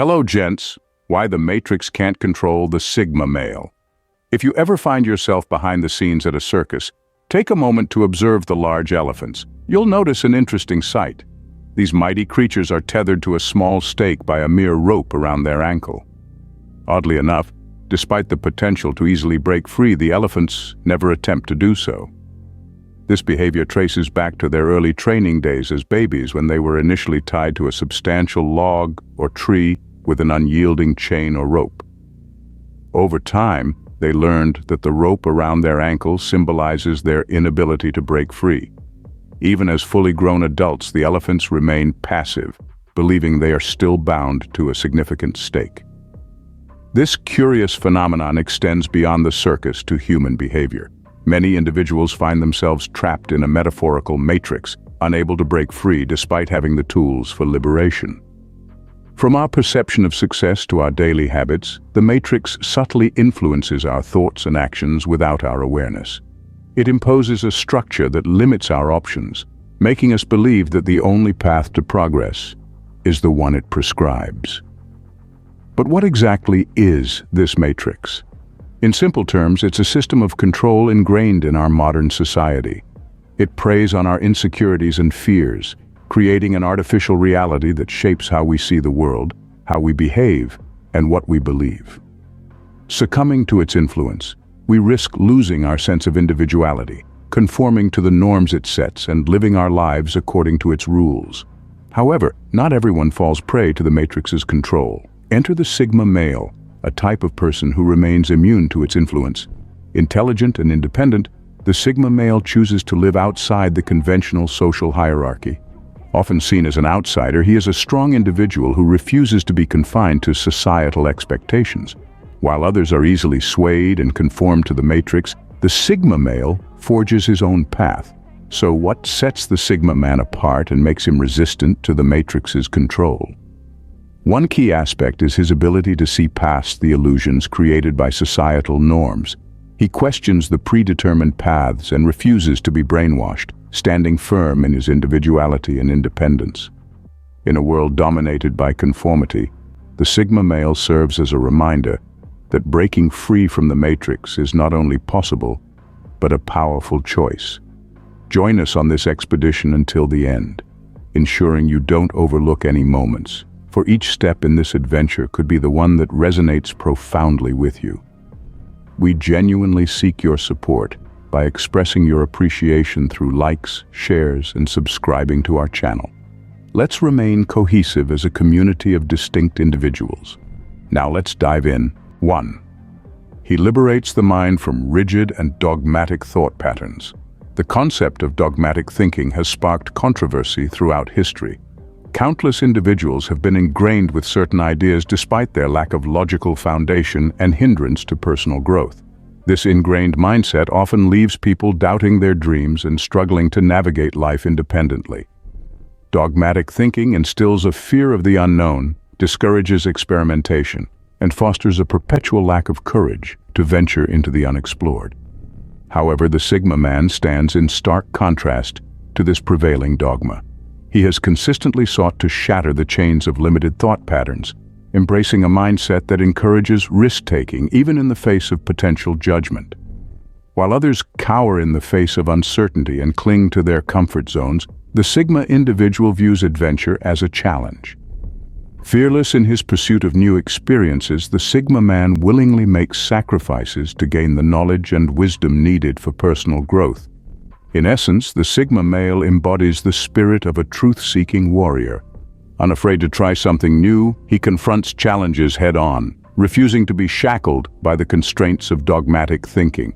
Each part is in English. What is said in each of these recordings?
Hello, gents. Why the Matrix can't control the Sigma male. If you ever find yourself behind the scenes at a circus, take a moment to observe the large elephants. You'll notice an interesting sight. These mighty creatures are tethered to a small stake by a mere rope around their ankle. Oddly enough, despite the potential to easily break free, the elephants never attempt to do so. This behavior traces back to their early training days as babies, when they were initially tied to a substantial log or tree with an unyielding chain or rope. Over time, they learned that the rope around their ankles symbolizes their inability to break free. Even as fully grown adults, the elephants remain passive, believing they are still bound to a significant stake. This curious phenomenon extends beyond the circus to human behavior. Many individuals find themselves trapped in a metaphorical matrix, unable to break free despite having the tools for liberation. From our perception of success to our daily habits, the matrix subtly influences our thoughts and actions without our awareness. It imposes a structure that limits our options, making us believe that the only path to progress is the one it prescribes. But what exactly is this matrix? In simple terms, it's a system of control ingrained in our modern society. It preys on our insecurities and fears, creating an artificial reality that shapes how we see the world, how we behave, and what we believe. Succumbing to its influence, we risk losing our sense of individuality, conforming to the norms it sets, and living our lives according to its rules. However, not everyone falls prey to the matrix's control. Enter the Sigma male, a type of person who remains immune to its influence. Intelligent and independent, the Sigma male chooses to live outside the conventional social hierarchy. Often seen as an outsider, he is a strong individual who refuses to be confined to societal expectations. While others are easily swayed and conform to the matrix, the Sigma male forges his own path. So what sets the Sigma man apart and makes him resistant to the matrix's control? One key aspect is his ability to see past the illusions created by societal norms. He questions the predetermined paths and refuses to be brainwashed, standing firm in his individuality and independence. In a world dominated by conformity, the Sigma male serves as a reminder that breaking free from the matrix is not only possible, but a powerful choice. Join us on this expedition until the end, ensuring you don't overlook any moments, for each step in this adventure could be the one that resonates profoundly with you. We genuinely seek your support by expressing your appreciation through likes, shares, and subscribing to our channel. Let's remain cohesive as a community of distinct individuals. Now let's dive in. 1. He liberates the mind from rigid and dogmatic thought patterns. The concept of dogmatic thinking has sparked controversy throughout history. Countless individuals have been ingrained with certain ideas despite their lack of logical foundation and hindrance to personal growth. This ingrained mindset often leaves people doubting their dreams and struggling to navigate life independently. Dogmatic thinking instills a fear of the unknown, discourages experimentation, and fosters a perpetual lack of courage to venture into the unexplored. However, the Sigma man stands in stark contrast to this prevailing dogma. He has consistently sought to shatter the chains of limited thought patterns, embracing a mindset that encourages risk-taking even in the face of potential judgment. While others cower in the face of uncertainty and cling to their comfort zones, the Sigma individual views adventure as a challenge. Fearless in his pursuit of new experiences, the Sigma man willingly makes sacrifices to gain the knowledge and wisdom needed for personal growth. In essence, the Sigma male embodies the spirit of a truth-seeking warrior. Unafraid to try something new, he confronts challenges head-on, refusing to be shackled by the constraints of dogmatic thinking.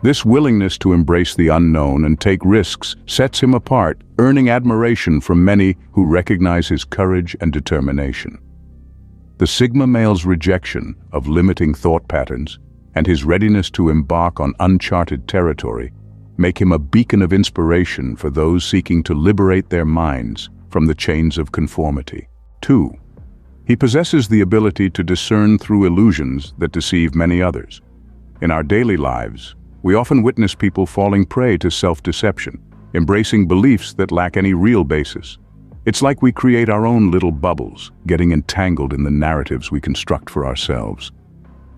This willingness to embrace the unknown and take risks sets him apart, earning admiration from many who recognize his courage and determination. The Sigma male's rejection of limiting thought patterns and his readiness to embark on uncharted territory make him a beacon of inspiration for those seeking to liberate their minds from the chains of conformity. 2. He possesses the ability to discern through illusions that deceive many others. In our daily lives, we often witness people falling prey to self-deception, embracing beliefs that lack any real basis. It's like we create our own little bubbles, getting entangled in the narratives we construct for ourselves.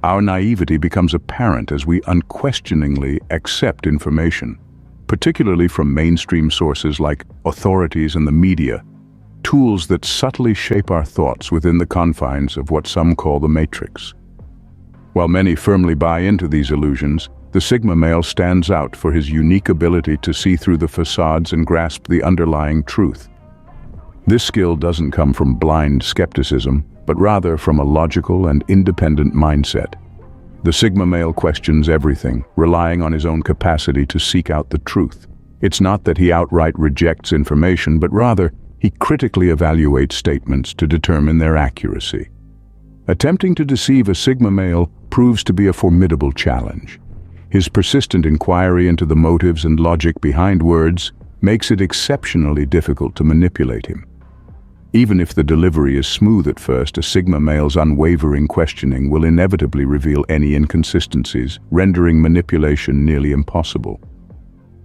Our naivety becomes apparent as we unquestioningly accept information, particularly from mainstream sources like authorities and the media, tools that subtly shape our thoughts within the confines of what some call the matrix. While many firmly buy into these illusions, the Sigma male stands out for his unique ability to see through the facades and grasp the underlying truth. This skill doesn't come from blind skepticism, but rather from a logical and independent mindset. The Sigma male questions everything, relying on his own capacity to seek out the truth. It's not that he outright rejects information, but rather he critically evaluates statements to determine their accuracy. Attempting to deceive a Sigma male proves to be a formidable challenge. His persistent inquiry into the motives and logic behind words makes it exceptionally difficult to manipulate him. Even if the delivery is smooth at first, a Sigma male's unwavering questioning will inevitably reveal any inconsistencies, rendering manipulation nearly impossible.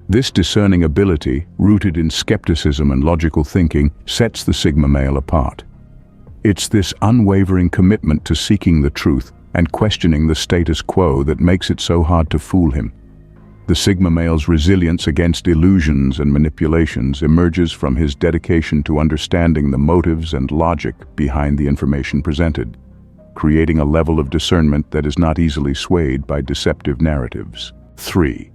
This discerning ability, rooted in skepticism and logical thinking, sets the Sigma male apart. It's this unwavering commitment to seeking the truth and questioning the status quo that makes it so hard to fool him. The Sigma male's resilience against illusions and manipulations emerges from his dedication to understanding the motives and logic behind the information presented, creating a level of discernment that is not easily swayed by deceptive narratives. 3.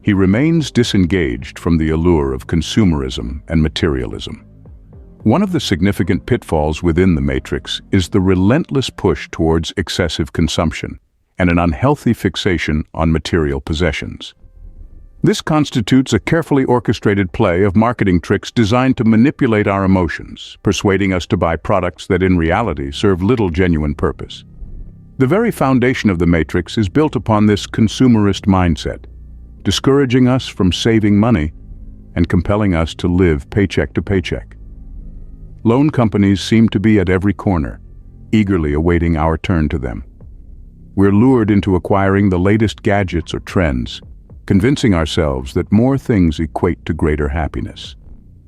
He remains disengaged from the allure of consumerism and materialism. One of the significant pitfalls within the matrix is the relentless push towards excessive consumption and an unhealthy fixation on material possessions. This constitutes a carefully orchestrated play of marketing tricks designed to manipulate our emotions, persuading us to buy products that in reality serve little genuine purpose. The very foundation of the matrix is built upon this consumerist mindset, discouraging us from saving money and compelling us to live paycheck to paycheck. Loan companies seem to be at every corner, eagerly awaiting our turn to them. We're lured into acquiring the latest gadgets or trends, convincing ourselves that more things equate to greater happiness.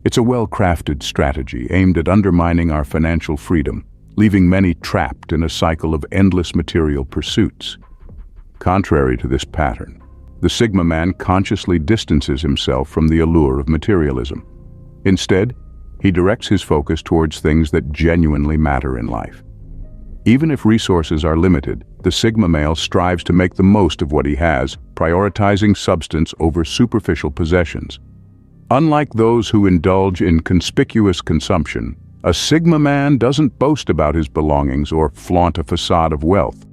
It's a well-crafted strategy aimed at undermining our financial freedom, leaving many trapped in a cycle of endless material pursuits. Contrary to this pattern, the Sigma man consciously distances himself from the allure of materialism. Instead, he directs his focus towards things that genuinely matter in life. Even if resources are limited, the Sigma male strives to make the most of what he has, prioritizing substance over superficial possessions. Unlike those who indulge in conspicuous consumption, a Sigma man doesn't boast about his belongings or flaunt a facade of wealth.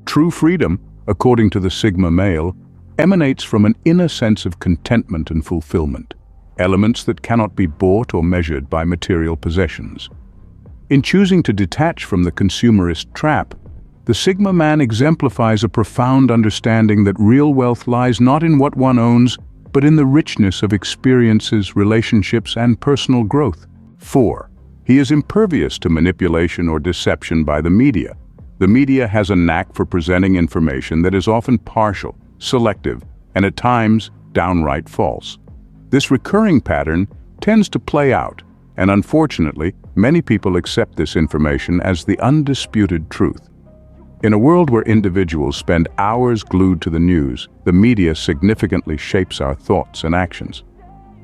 True freedom, according to the Sigma male, emanates from an inner sense of contentment and fulfillment, elements that cannot be bought or measured by material possessions. In choosing to detach from the consumerist trap, the Sigma man exemplifies a profound understanding that real wealth lies not in what one owns, but in the richness of experiences, relationships, and personal growth. 4. He is impervious to manipulation or deception by the media. The media has a knack for presenting information that is often partial, selective, and at times downright false. This recurring pattern tends to play out, and unfortunately, many people accept this information as the undisputed truth. In a world where individuals spend hours glued to the news, the media significantly shapes our thoughts and actions.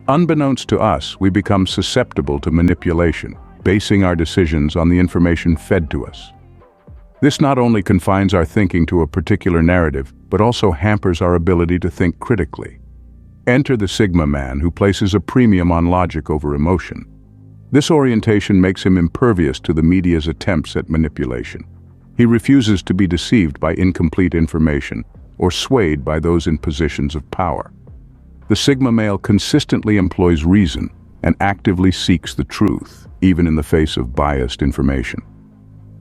Unbeknownst to us, we become susceptible to manipulation, basing our decisions on the information fed to us. This not only confines our thinking to a particular narrative, but also hampers our ability to think critically. Enter the Sigma man, who places a premium on logic over emotion. This orientation makes him impervious to the media's attempts at manipulation. He refuses to be deceived by incomplete information or swayed by those in positions of power. The Sigma male consistently employs reason and actively seeks the truth, even in the face of biased information.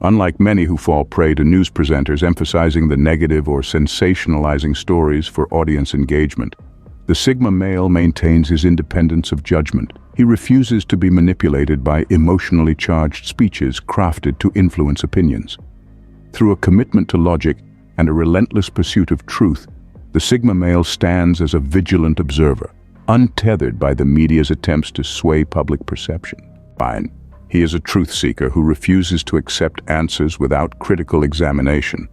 Unlike many who fall prey to news presenters emphasizing the negative or sensationalizing stories for audience engagement, the Sigma male maintains his independence of judgment. He refuses to be manipulated by emotionally charged speeches crafted to influence opinions. Through a commitment to logic and a relentless pursuit of truth, the Sigma male stands as a vigilant observer, untethered by the media's attempts to sway public perception. Fine. He is a truth seeker who refuses to accept answers without critical examination.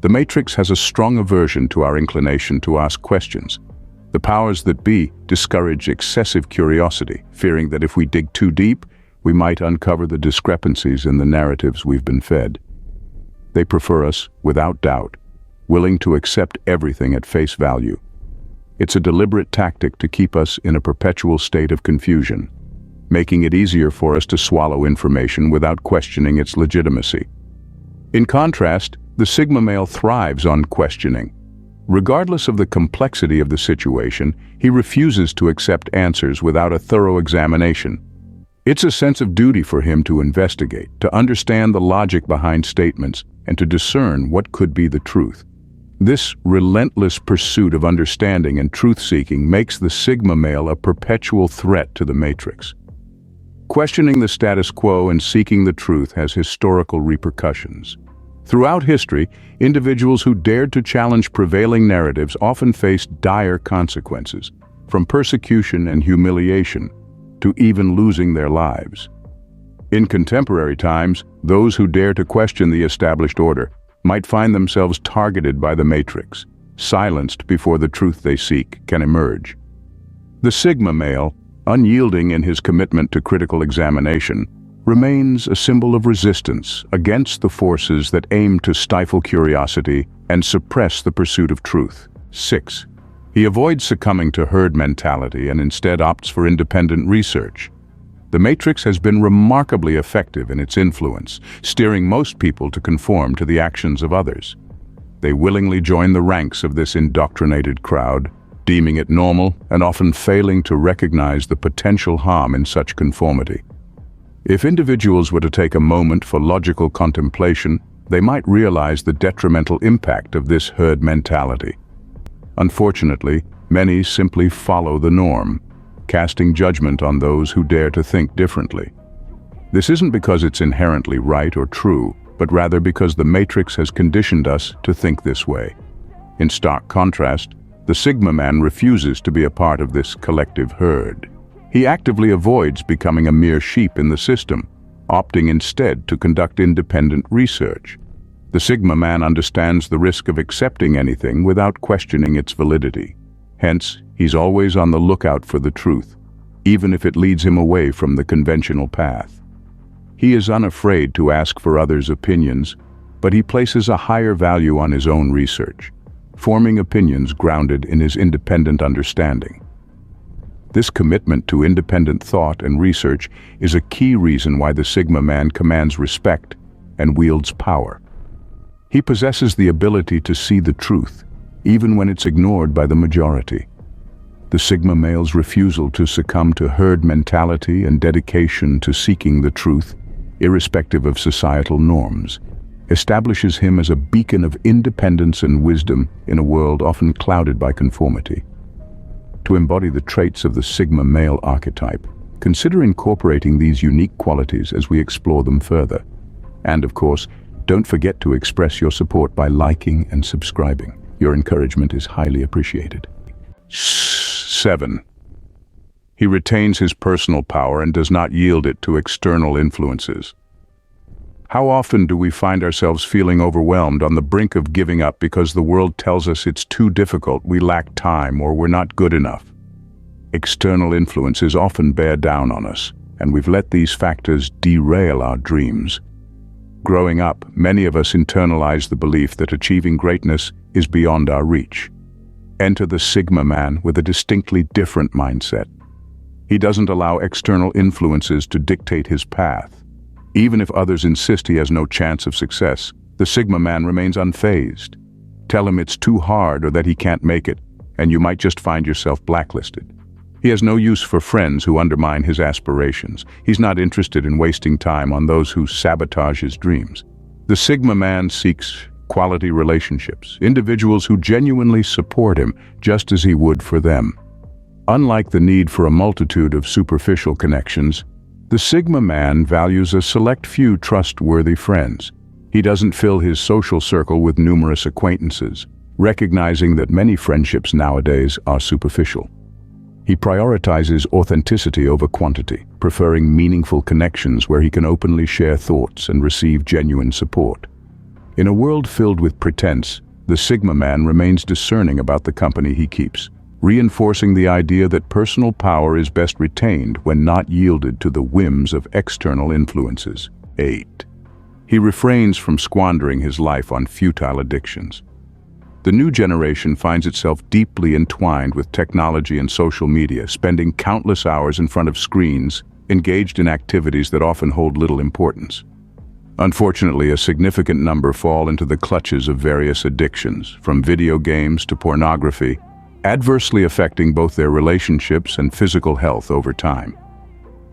The Matrix has a strong aversion to our inclination to ask questions. The powers that be discourage excessive curiosity, fearing that if we dig too deep, we might uncover the discrepancies in the narratives we've been fed. They prefer us, without doubt, willing to accept everything at face value. It's a deliberate tactic to keep us in a perpetual state of confusion, making it easier for us to swallow information without questioning its legitimacy. In contrast, the Sigma male thrives on questioning. Regardless of the complexity of the situation, he refuses to accept answers without a thorough examination. It's a sense of duty for him to investigate, to understand the logic behind statements, and to discern what could be the truth. This relentless pursuit of understanding and truth-seeking makes the Sigma male a perpetual threat to the Matrix. Questioning the status quo and seeking the truth has historical repercussions. Throughout history, individuals who dared to challenge prevailing narratives often faced dire consequences, from persecution and humiliation to even losing their lives. In contemporary times, those who dare to question the established order might find themselves targeted by the Matrix, silenced before the truth they seek can emerge. The Sigma male, unyielding in his commitment to critical examination, remains a symbol of resistance against the forces that aim to stifle curiosity and suppress the pursuit of truth. 6. He avoids succumbing to herd mentality and instead opts for independent research. The Matrix has been remarkably effective in its influence, steering most people to conform to the actions of others. They willingly join the ranks of this indoctrinated crowd, deeming it normal and often failing to recognize the potential harm in such conformity. If individuals were to take a moment for logical contemplation, they might realize the detrimental impact of this herd mentality. Unfortunately, many simply follow the norm, casting judgment on those who dare to think differently. This isn't because it's inherently right or true, but rather because the Matrix has conditioned us to think this way. In stark contrast, the Sigma man refuses to be a part of this collective herd. He actively avoids becoming a mere sheep in the system, opting instead to conduct independent research. The Sigma man understands the risk of accepting anything without questioning its validity. Hence, he's always on the lookout for the truth, even if it leads him away from the conventional path. He is unafraid to ask for others' opinions, but he places a higher value on his own research, forming opinions grounded in his independent understanding. This commitment to independent thought and research is a key reason why the Sigma man commands respect and wields power. He possesses the ability to see the truth, even when it's ignored by the majority. The Sigma male's refusal to succumb to herd mentality and dedication to seeking the truth, irrespective of societal norms, establishes him as a beacon of independence and wisdom in a world often clouded by conformity. To embody the traits of the Sigma male archetype, consider incorporating these unique qualities as we explore them further. And of course, don't forget to express your support by liking and subscribing. Your encouragement is highly appreciated. 7. He retains his personal power and does not yield it to external influences. How often do we find ourselves feeling overwhelmed, on the brink of giving up because the world tells us it's too difficult, we lack time, or we're not good enough? External influences often bear down on us, and we've let these factors derail our dreams. Growing up, many of us internalize the belief that achieving greatness is beyond our reach. Enter the Sigma man with a distinctly different mindset. He doesn't allow external influences to dictate his path. Even if others insist he has no chance of success, the Sigma man remains unfazed. Tell him it's too hard or that he can't make it, and you might just find yourself blacklisted. He has no use for friends who undermine his aspirations. He's not interested in wasting time on those who sabotage his dreams. The Sigma man seeks quality relationships, individuals who genuinely support him just as he would for them. Unlike the need for a multitude of superficial connections, the Sigma man values a select few trustworthy friends. He doesn't fill his social circle with numerous acquaintances, recognizing that many friendships nowadays are superficial. He prioritizes authenticity over quantity, preferring meaningful connections where he can openly share thoughts and receive genuine support. In a world filled with pretense, the Sigma man remains discerning about the company he keeps, reinforcing the idea that personal power is best retained when not yielded to the whims of external influences. 8. He refrains from squandering his life on futile addictions. The new generation finds itself deeply entwined with technology and social media, spending countless hours in front of screens, engaged in activities that often hold little importance. Unfortunately, a significant number fall into the clutches of various addictions, from video games to pornography, adversely affecting both their relationships and physical health over time.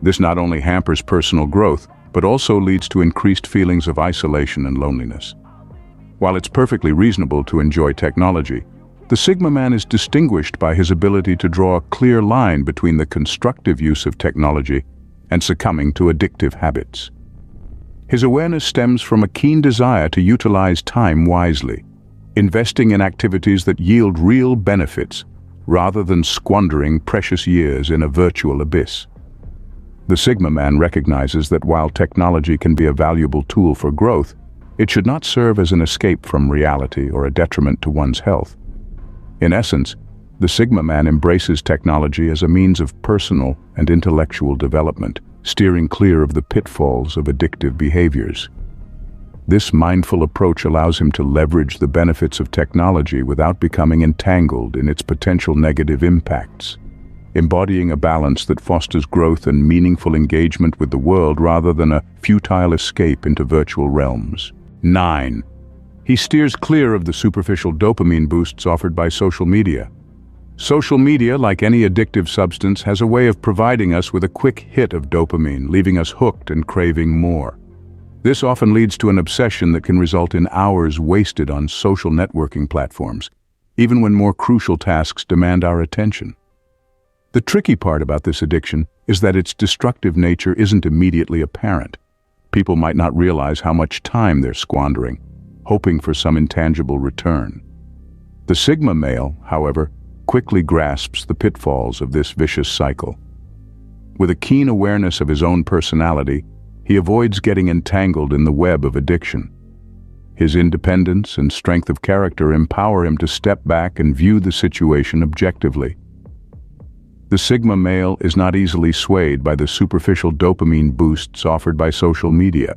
This not only hampers personal growth, but also leads to increased feelings of isolation and loneliness. While it's perfectly reasonable to enjoy technology, the Sigma man is distinguished by his ability to draw a clear line between the constructive use of technology and succumbing to addictive habits. His awareness stems from a keen desire to utilize time wisely, investing in activities that yield real benefits rather than squandering precious years in a virtual abyss. The Sigma man recognizes that while technology can be a valuable tool for growth, it should not serve as an escape from reality or a detriment to one's health. In essence, the Sigma man embraces technology as a means of personal and intellectual development, steering clear of the pitfalls of addictive behaviors. This mindful approach allows him to leverage the benefits of technology without becoming entangled in its potential negative impacts, embodying a balance that fosters growth and meaningful engagement with the world rather than a futile escape into virtual realms. 9. He steers clear of the superficial dopamine boosts offered by social media. Social media, like any addictive substance, has a way of providing us with a quick hit of dopamine, leaving us hooked and craving more. This often leads to an obsession that can result in hours wasted on social networking platforms, even when more crucial tasks demand our attention. The tricky part about this addiction is that its destructive nature isn't immediately apparent. People might not realize how much time they're squandering, hoping for some intangible return. The Sigma male, however, quickly grasps the pitfalls of this vicious cycle. With a keen awareness of his own personality, he avoids getting entangled in the web of addiction. His independence and strength of character empower him to step back and view the situation objectively. The Sigma male is not easily swayed by the superficial dopamine boosts offered by social media.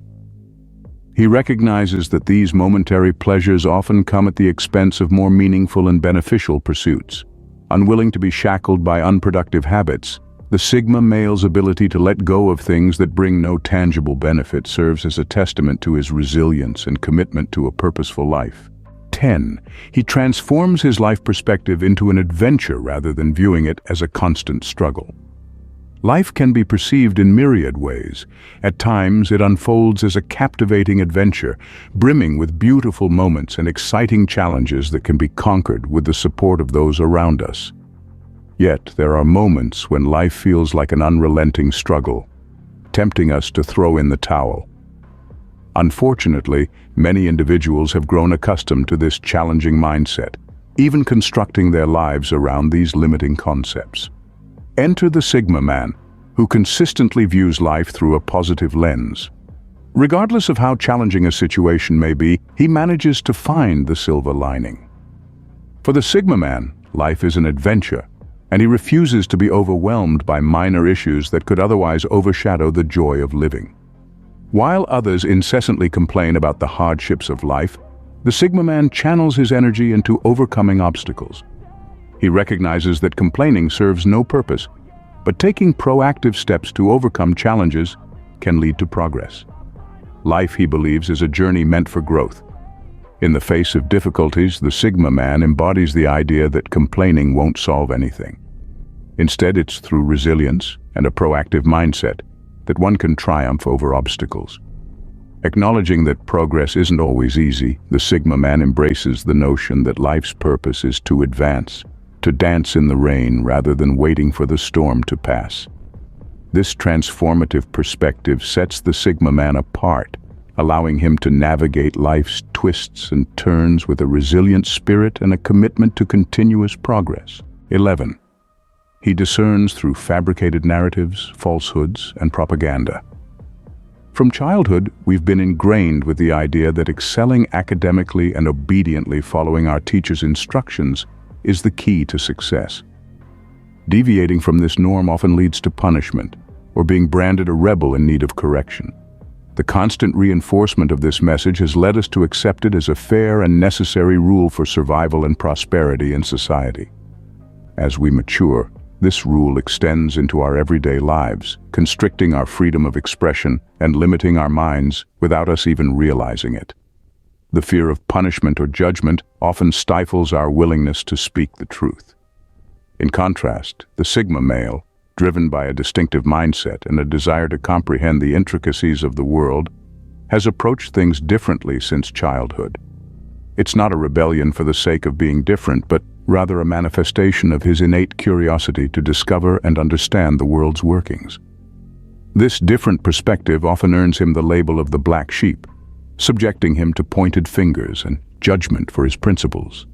He recognizes that these momentary pleasures often come at the expense of more meaningful and beneficial pursuits. Unwilling to be shackled by unproductive habits, the Sigma male's ability to let go of things that bring no tangible benefit serves as a testament to his resilience and commitment to a purposeful life. 10. He transforms his life perspective into an adventure rather than viewing it as a constant struggle. Life can be perceived in myriad ways. At times, it unfolds as a captivating adventure, brimming with beautiful moments and exciting challenges that can be conquered with the support of those around us. Yet, there are moments when life feels like an unrelenting struggle, tempting us to throw in the towel. Unfortunately, many individuals have grown accustomed to this challenging mindset, even constructing their lives around these limiting concepts. Enter the Sigma man, who consistently views life through a positive lens. Regardless of how challenging a situation may be, he manages to find the silver lining. For the Sigma man, life is an adventure, and he refuses to be overwhelmed by minor issues that could otherwise overshadow the joy of living. While others incessantly complain about the hardships of life, the Sigma man channels his energy into overcoming obstacles. He recognizes that complaining serves no purpose, but taking proactive steps to overcome challenges can lead to progress. Life, he believes, is a journey meant for growth. In the face of difficulties, the Sigma man embodies the idea that complaining won't solve anything. Instead, it's through resilience and a proactive mindset that one can triumph over obstacles. Acknowledging that progress isn't always easy, the Sigma man embraces the notion that life's purpose is to advance, to dance in the rain rather than waiting for the storm to pass. This transformative perspective sets the Sigma man apart, allowing him to navigate life's twists and turns with a resilient spirit and a commitment to continuous progress. 11. He discerns through fabricated narratives, falsehoods, and propaganda. From childhood, we've been ingrained with the idea that excelling academically and obediently following our teacher's instructions is the key to success. Deviating from this norm often leads to punishment, or being branded a rebel in need of correction. The constant reinforcement of this message has led us to accept it as a fair and necessary rule for survival and prosperity in society. As we mature, this rule extends into our everyday lives, constricting our freedom of expression and limiting our minds without us even realizing it. The fear of punishment or judgment often stifles our willingness to speak the truth. In contrast, the Sigma male, driven by a distinctive mindset and a desire to comprehend the intricacies of the world, has approached things differently since childhood. It's not a rebellion for the sake of being different, but rather a manifestation of his innate curiosity to discover and understand the world's workings. This different perspective often earns him the label of the black sheep, subjecting him to pointed fingers and judgment for his principles.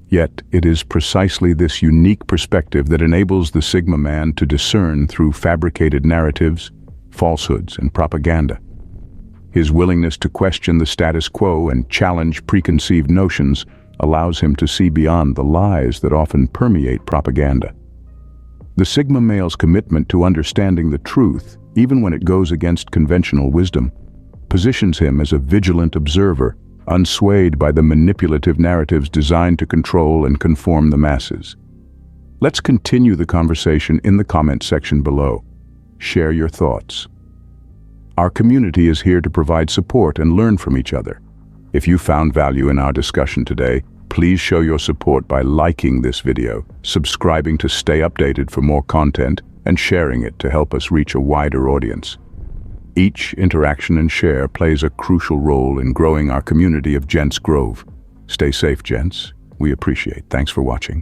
Yet, it is precisely this unique perspective that enables the Sigma man to discern through fabricated narratives, falsehoods, and propaganda. His willingness to question the status quo and challenge preconceived notions allows him to see beyond the lies that often permeate propaganda. The Sigma male's commitment to understanding the truth, even when it goes against conventional wisdom, positions him as a vigilant observer, unswayed by the manipulative narratives designed to control and conform the masses. Let's continue the conversation in the comment section below. Share your thoughts. Our community is here to provide support and learn from each other. If you found value in our discussion today, please show your support by liking this video, subscribing to stay updated for more content, and sharing it to help us reach a wider audience. Each interaction and share plays a crucial role in growing our community of Gents Grove. Stay safe, Gents. We appreciate. Thanks for watching.